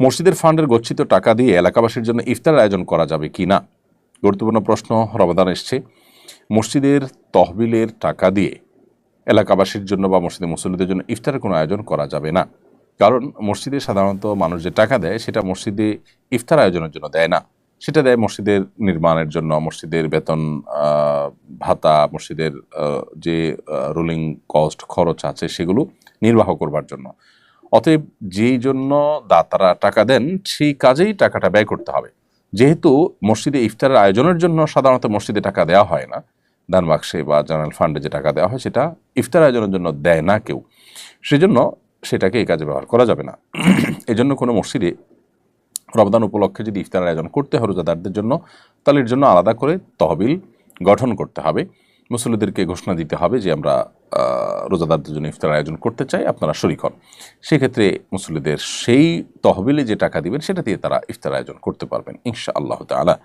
মসজিদের ফান্ডের গচ্ছিত টাকা দিয়ে এলাকাবাসীর জন্য ইফতার আয়োজন করা যাবে কি না? গুরুত্বপূর্ণ প্রশ্ন। রমাদান এসছে, মসজিদের তহবিলের টাকা দিয়ে এলাকাবাসীর জন্য বা মসজিদের মুসল্লিদের জন্য ইফতারের কোনো আয়োজন করা যাবে না। কারণ মসজিদে সাধারণত মানুষ যে টাকা দেয় সেটা মসজিদে ইফতার আয়োজনের জন্য দেয় না, সেটা দেয় মসজিদের নির্মাণের জন্য, মসজিদের বেতন ভাতা, মসজিদের যে রুলিং কস্ট খরচ আছে সেগুলো নির্বাহ করবার জন্য। অতএব যেই জন্য দাতারা টাকা দেন সেই কাজেই টাকাটা ব্যয় করতে হবে। যেহেতু মসজিদে ইফতারের আয়োজনের জন্য সাধারণত মসজিদে টাকা দেওয়া হয় না, দান বাক্সে বা জেনারেল ফান্ডে যে টাকা দেওয়া হয় সেটা ইফতার আয়োজনের জন্য দেয় না কেউ, সেজন্য সেটাকে এই কাজে ব্যবহার করা যাবে না। এজন্য কোনো মসজিদে রমজান উপলক্ষে যদি ইফতার আয়োজন করতে হয় রোজাদারদের জন্য, তাহলে এর জন্য আলাদা করে তহবিল গঠন করতে হবে, মুসল্লিদেরকে ঘোষণা দিতে হবে যে আমরা রোজাদারদের জন্য ইফতার আয়োজন করতে চাই, আপনারা শরীক হন। সেক্ষেত্রে মুসল্লিদের সেই তহবিলে যে টাকা দিবেন সেটা দিয়ে তারা ইফতার আয়োজন করতে পারবেন ইনশাআল্লাহ তাআলা।